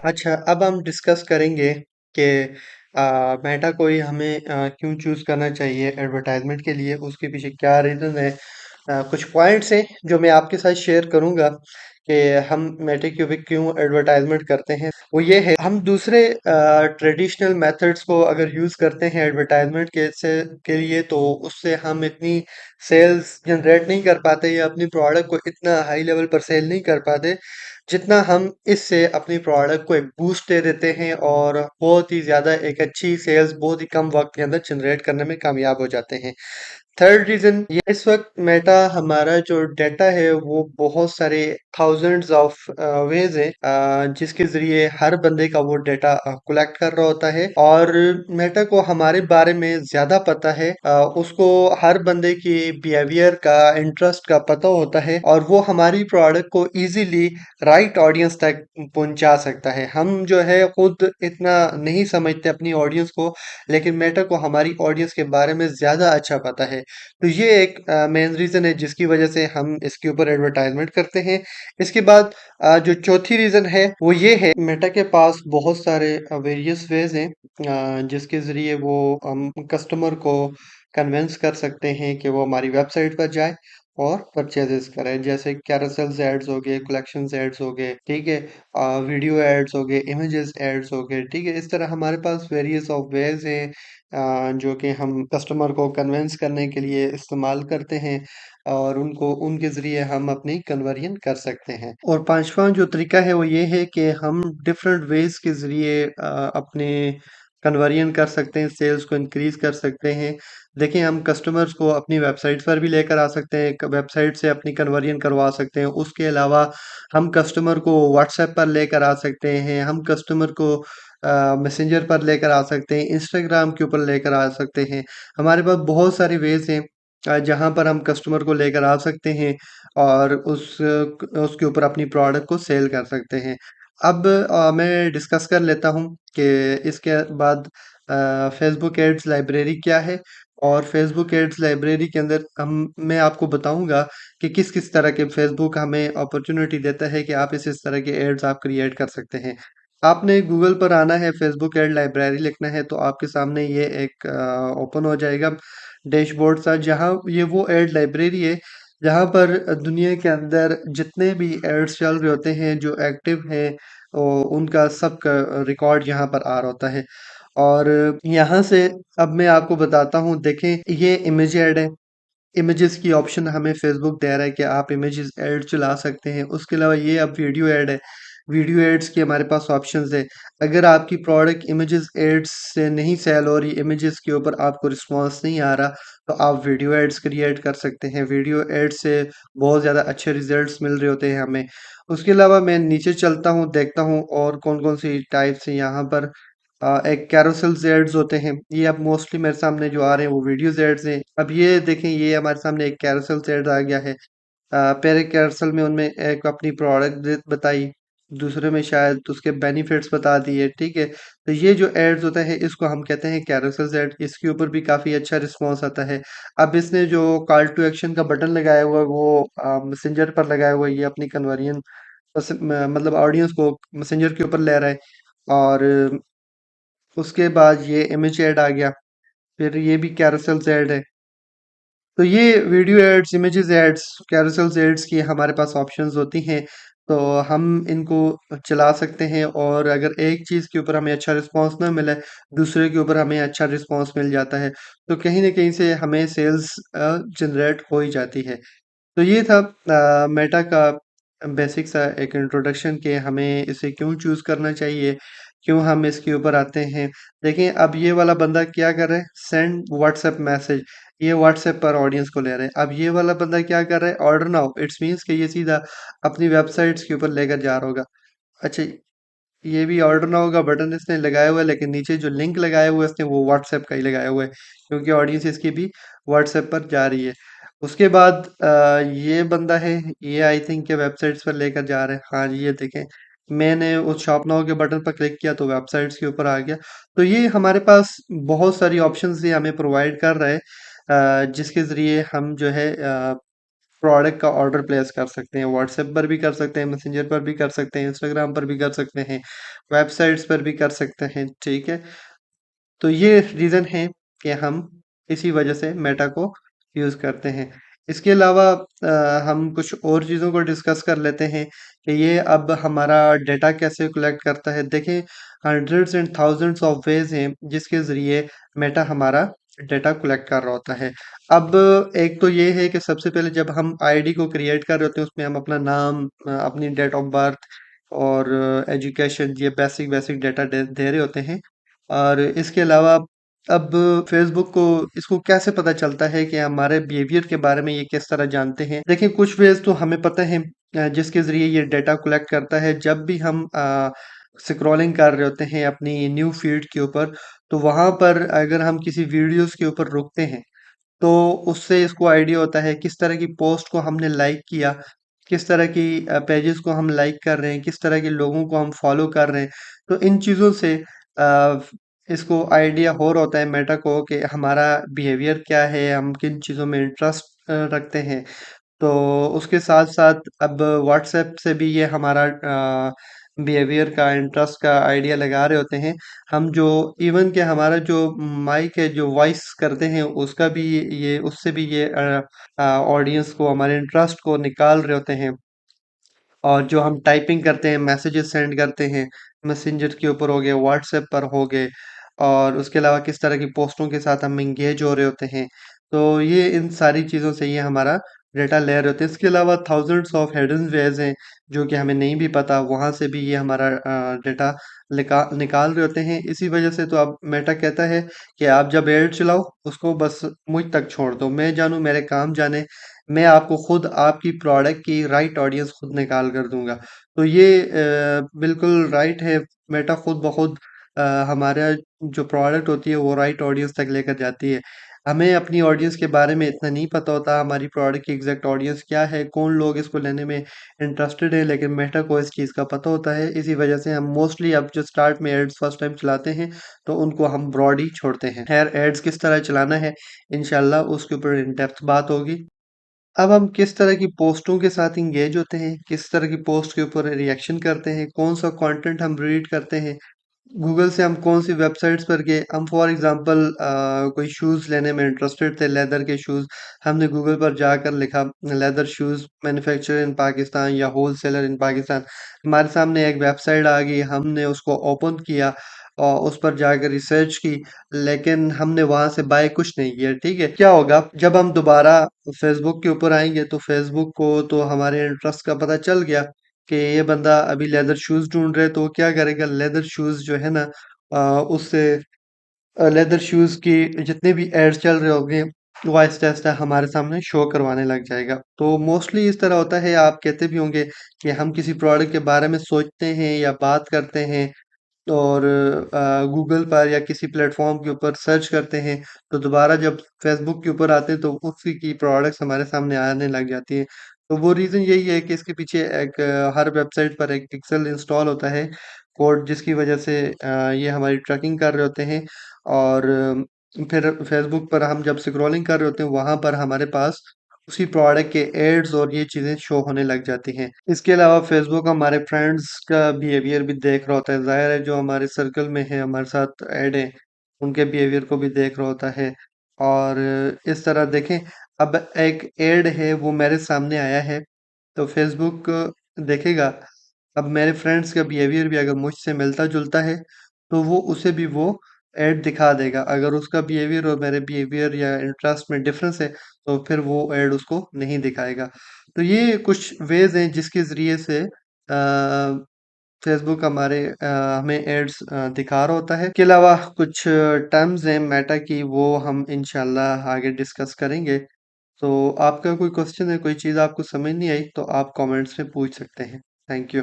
अच्छा, अब हम डिस्कस करेंगे कि मेटा कोई हमें क्यों चूज़ करना चाहिए एडवर्टाइज़मेंट के लिए, उसके पीछे क्या रीज़न है। कुछ पॉइंट्स हैं जो मैं आपके साथ शेयर करूँगा कि हम मेटा पे क्यों एडवर्टाइज़मेंट करते हैं। वो ये है, हम दूसरे ट्रेडिशनल मेथड्स को अगर यूज़ करते हैं एडवर्टाइज़मेंट के लिए, तो उससे हम इतनी सेल्स जनरेट नहीं कर पाते या अपनी प्रोडक्ट को इतना हाई लेवल पर सेल नहीं कर पाते जितना हम इससे अपनी प्रोडक्ट को एक बूस्ट दे देते हैं और बहुत ही ज़्यादा एक अच्छी सेल्स बहुत ही कम वक्त के अंदर जनरेट करने में कामयाब हो जाते हैं। थर्ड रीज़न ये, इस वक्त मेटा हमारा जो डाटा है वो बहुत सारे थाउजेंड्स ऑफ वेज है जिसके ज़रिए हर बंदे का वो डाटा कलेक्ट कर रहा होता है और मेटा को हमारे बारे में ज़्यादा पता है। उसको हर बंदे की बिहेवियर का, इंटरेस्ट का पता होता है और वो हमारी प्रोडक्ट को इजीली राइट ऑडियंस तक पहुंचा सकता है। हम जो है खुद इतना नहीं समझते अपनी ऑडियंस को, लेकिन मेटा को हमारी ऑडियंस के बारे में ज़्यादा अच्छा पता है। तो ये एक मेन रीज़न है जिसकी वजह से हम इसके ऊपर एडवर्टाइजमेंट करते हैं। इसके बाद जो चौथी रीज़न है वो ये है, मेटा के पास बहुत सारे वेरियस वेज हैं जिसके ज़रिए वो हम कस्टमर को कन्विंस कर सकते हैं कि वो हमारी वेबसाइट पर जाए और परचेजेस करें। जैसे कैरोसेल्स एड्स हो गए, कलेक्शंस एड्स हो गए, ठीक है, वीडियो एड्स हो गए, इमेजेस एड्स हो गए, ठीक है। इस तरह हमारे पास वेरियस ऑफ वेज हैं जो कि हम कस्टमर को कन्विंस करने के लिए इस्तेमाल करते हैं और उनको उनके ज़रिए हम अपनी कन्वर्जन कर सकते हैं। और पांचवा जो तरीका है वो ये है कि हम डिफरेंट वेज के ज़रिए अपने कन्वर्जन कर सकते हैं, सेल्स को इंक्रीज कर सकते हैं। देखिए, हम कस्टमर्स को अपनी वेबसाइट पर भी लेकर आ सकते हैं, वेबसाइट से अपनी कन्वर्जन करवा सकते हैं। उसके अलावा हम कस्टमर को व्हाट्सएप पर लेकर आ सकते हैं, हम कस्टमर को मैसेंजर पर लेकर आ सकते हैं, इंस्टाग्राम के ऊपर लेकर आ सकते हैं। हमारे पास बहुत सारी वेज हैं जहाँ पर हम कस्टमर को लेकर आ सकते हैं और उसके ऊपर अपनी प्रोडक्ट को सेल कर सकते हैं। अब मैं डिस्कस कर लेता हूँ कि इसके बाद फेसबुक एड्स लाइब्रेरी क्या है और फेसबुक एड्स लाइब्रेरी के अंदर हम मैं आपको बताऊंगा कि किस किस तरह के फेसबुक हमें अपॉर्चुनिटी देता है कि आप इस तरह के एड्स आप क्रिएट कर सकते हैं। आपने गूगल पर आना है, फेसबुक एड लाइब्रेरी लिखना है, तो आपके सामने ये एक ओपन हो जाएगा डैशबोर्ड सा, जहाँ ये वो एड लाइब्रेरी है जहाँ पर दुनिया के अंदर जितने भी एड्स चल रहे होते हैं जो एक्टिव हैं, उनका सब का रिकॉर्ड यहाँ पर आ रहा होता है। और यहाँ से अब मैं आपको बताता हूँ, देखें ये इमेज ऐड है। इमेजेस की ऑप्शन हमें फेसबुक दे रहा है कि आप इमेजेस ऐड चला सकते हैं। उसके अलावा ये अब वीडियो ऐड है, वीडियो एड्स की हमारे पास ऑप्शंस है। अगर आपकी प्रोडक्ट इमेजेस एड्स से नहीं सेल हो रही, इमेजेस के ऊपर आपको रिस्पॉन्स नहीं आ रहा, तो आप वीडियो एड्स क्रिएट कर सकते हैं। वीडियो एड्स से बहुत ज़्यादा अच्छे रिजल्ट्स मिल रहे होते हैं हमें। उसके अलावा मैं नीचे चलता हूँ, देखता हूँ और कौन कौन सी टाइप्स हैं यहाँ पर। एक कैरोसेल एड्स होते हैं, ये अब मोस्टली मेरे सामने जो आ रहे हैं वो वीडियोस एड्स हैं। अब ये देखें, ये हमारे सामने एक कैरोसेल एड आ गया है। पहले कैरोसेल में उनमें एक अपनी प्रोडक्ट बताई, दूसरे में शायद उसके बेनिफिट्स बता दिए, ठीक है। तो ये जो एड्स होता है इसको हम कहते हैं कैरोसेल एड। इसके ऊपर भी काफ़ी अच्छा रिस्पॉन्स आता है। अब इसने जो कॉल टू एक्शन का बटन लगाया हुआ है वो मैसेंजर पर लगाया हुआ है, ये अपनी कन्वर्जन मतलब ऑडियंस को मैसेंजर के ऊपर ले रहा है। और उसके बाद ये इमेज ऐड आ गया, फिर ये भी कैरोसेल ऐड है। तो ये video ads, images ads, carousel ads की हमारे पास ऑप्शंस होती हैं, तो हम इनको चला सकते हैं और अगर एक चीज़ के ऊपर हमें अच्छा रिस्पांस ना मिले, दूसरे के ऊपर हमें अच्छा रिस्पांस मिल जाता है, तो कहीं न कहीं से हमें सेल्स जनरेट हो ही जाती है। तो ये था मेटा का बेसिक सा एक इंट्रोडक्शन कि हमें इसे क्यों चूज़ करना चाहिए, क्यों हम इसके ऊपर आते हैं। देखिए, अब ये वाला बंदा क्या कर रहा है, सेंड व्हाट्सएप मैसेज, ये व्हाट्सएप पर ऑडियंस को ले रहे हैं। अब ये वाला बंदा क्या कर रहा है, ऑर्डर नाउ, इट्स मीन्स कि ये सीधा अपनी वेबसाइट्स के ऊपर लेकर जा रहा होगा। अच्छा, ये भी ऑर्डर नाउ का बटन इसने लगाया हुआ है, लेकिन नीचे जो लिंक लगाया हुआ है इसने वो व्हाट्सएप का ही लगाया हुआ है, क्योंकि ऑडियंस इसकी भी व्हाट्सएप पर जा रही है। उसके बाद ये बंदा है, ये आई थिंक के वेबसाइट्स पर लेकर जा रहे हैं। हाँ जी, ये देखें, मैंने उस शॉप नाउ के बटन पर क्लिक किया तो वेबसाइट्स के ऊपर आ गया। तो ये हमारे पास बहुत सारी ऑप्शंस ये हमें प्रोवाइड कर रहा है जिसके ज़रिए हम जो है प्रोडक्ट का ऑर्डर प्लेस कर सकते हैं। व्हाट्सएप पर भी कर सकते हैं, मैसेंजर पर भी कर सकते हैं, इंस्टाग्राम पर भी कर सकते हैं, वेबसाइट्स पर भी कर सकते हैं, ठीक है। तो ये रीज़न है कि हम इसी वजह से मेटा को यूज़ करते हैं। इसके अलावा हम कुछ और चीज़ों को डिस्कस कर लेते हैं कि ये अब हमारा डेटा कैसे कलेक्ट करता है। देखें, hundreds and thousands of ways हैं जिसके ज़रिए मेटा हमारा डेटा कलेक्ट कर रहा होता है। अब एक तो ये है कि सबसे पहले जब हम आईडी को क्रिएट कर रहे होते हैं, उसमें हम अपना नाम, अपनी डेट ऑफ बर्थ और एजुकेशन, ये बेसिक बेसिक डेटा दे रहे होते हैं। और इसके अलावा अब फ़ेसबुक को इसको कैसे पता चलता है कि हमारे बिहेवियर के बारे में ये किस तरह जानते हैं? देखिए, कुछ वेज़ तो हमें पता है जिसके ज़रिए ये डेटा कलेक्ट करता है। जब भी हम स्क्रॉलिंग कर रहे होते हैं अपनी न्यू फ़ीड के ऊपर, तो वहाँ पर अगर हम किसी वीडियोज़ के ऊपर रुकते हैं, तो उससे इसको आइडिया होता है किस तरह की पोस्ट को हमने लाइक किया, किस तरह की पेजेस को हम लाइक कर रहे हैं, किस तरह के लोगों को हम फॉलो कर रहे हैं। तो इन चीज़ों से इसको आइडिया हो रहा होता है मेटा को कि हमारा बिहेवियर क्या है, हम किन चीज़ों में इंटरेस्ट रखते हैं। तो उसके साथ-साथ अब व्हाट्सएप से भी ये हमारा बिहेवियर का, इंटरेस्ट का आइडिया लगा रहे होते हैं। हम जो इवन कि हमारा जो माइक है, जो वॉइस करते हैं, उसका भी ये उससे भी ये ऑडियंस को, हमारे इंटरेस्ट को निकाल रहे होते हैं। और जो हम टाइपिंग करते हैं, मैसेजेस सेंड करते हैं, मैसेंजर के ऊपर हो गए, व्हाट्सएप पर हो गए, और उसके अलावा किस तरह की पोस्टों के साथ हम एंगेज हो रहे होते हैं। तो ये इन सारी चीज़ों से ये हमारा डेटा ले रहे होते हैं। इसके अलावा थाउज़ेंड्स ऑफ हिडन वेज़ हैं, जो कि हमें नहीं भी पता, वहाँ से भी ये हमारा डेटा निकाल रहे होते हैं। इसी वजह से तो अब मेटा कहता है कि आप जब ऐड चलाओ, उसको बस मुझ तक छोड़ दो, मैं जानूँ, मेरे काम जाने, मैं आपको खुद आपकी प्रोडक्ट की राइट ऑडियंस खुद निकाल कर दूँगा। तो ये बिल्कुल राइट है, मेटा खुद ब खुद हमारा जो प्रोडक्ट होती है वो राइट ऑडियंस तक लेकर जाती है। हमें अपनी ऑडियंस के बारे में इतना नहीं पता होता, हमारी प्रोडक्ट की एग्ज़ैक्ट ऑडियंस क्या है, कौन लोग इसको लेने में इंटरेस्टेड है, लेकिन मेटा को इस चीज़ का पता होता है। इसी वजह से हम मोस्टली अब जो स्टार्ट में एड्स फर्स्ट टाइम चलाते हैं, तो उनको हम ब्रॉड ही छोड़ते हैं। खैर, एड्स किस तरह चलाना है, इंशाल्लाह उसके ऊपर इन डेप्थ बात होगी। अब हम किस तरह की पोस्टों के साथ एंगेज होते हैं, किस तरह की पोस्ट के ऊपर रिएक्शन करते हैं, कौन-सा कंटेंट हम रीड करते हैं, गूगल से हम कौन-सी वेबसाइट्स पर गए, हम फॉर एग्ज़ाम्पल कोई शूज़ लेने में इंटरेस्टेड थे, लेदर के शूज़, हमने गूगल पर जाकर लिखा लेदर शूज़ मैन्युफैक्चरर इन पाकिस्तान या होलसेलर इन पाकिस्तान। हमारे सामने एक वेबसाइट आ गई, हमने उसको ओपन किया और उस पर जाकर रिसर्च की, लेकिन हमने वहाँ से बाय कुछ नहीं किया, ठीक है? क्या होगा जब हम दोबारा फ़ेसबुक के ऊपर आएँगे, तो फ़ेसबुक को तो हमारे इंटरेस्ट का पता चल गया कि ये बंदा अभी लेदर शूज़ ढूँढ रहे, तो वो क्या करेगा, लेदर शूज़ जो है ना, उससे लेदर शूज़ की जितने भी एड्स चल रहे होंगे, वो आहिस्ता-आहिस्ता हमारे सामने शो करवाने लग जाएगा। तो मोस्टली इस तरह होता है, आप कहते भी होंगे कि हम किसी प्रोडक्ट के बारे में सोचते हैं या बात करते हैं और गूगल पर या किसी प्लेटफ़ॉर्म के ऊपर सर्च करते हैं, तो दोबारा जब फ़ेसबुक के ऊपर आते हैं, तो उसी की प्रोडक्ट्स हमारे सामने आने लग जाती हैं। तो वो रीज़न यही है कि इसके पीछे एक हर वेबसाइट पर एक पिक्सेल इंस्टॉल होता है, कोड, जिसकी वजह से ये हमारी ट्रैकिंग कर रहे होते हैं। और फिर फ़ेसबुक पर हम जब स्क्रॉलिंग कर रहे होते हैं, वहाँ पर हमारे पास उसी प्रोडक्ट के एड्स और ये चीज़ें शो होने लग जाती हैं। इसके अलावा फ़ेसबुक हमारे फ्रेंड्स का बिहेवियर भी देख रहा होता है। ज़ाहिर है, जो हमारे सर्कल में है, हमारे साथ ऐड हैं, उनके बिहेवियर को भी देख रहा होता है। और इस तरह देखें, अब एक ऐड है वो मेरे सामने आया है, तो फ़ेसबुक देखेगा, अब मेरे फ्रेंड्स का बिहेवियर भी अगर मुझसे मिलता-जुलता है, तो वो उसे भी वो ऐड दिखा देगा। अगर उसका बिहेवियर और मेरे बिहेवियर या इंटरेस्ट में डिफ़रेंस है, तो फिर वो ऐड उसको नहीं दिखाएगा। तो ये कुछ वेज़ हैं जिसके ज़रिए से फ़ेसबुक हमें एड्स दिखा रहा होता है। इसके अलावा कुछ टर्म्स हैं मेटा की, वो हम इंशाल्लाह आगे डिस्कस करेंगे। तो आपका कोई क्वेश्चन है, कोई चीज़ आपको समझ नहीं आई, तो आप कमेंट्स में पूछ सकते हैं। Thank you.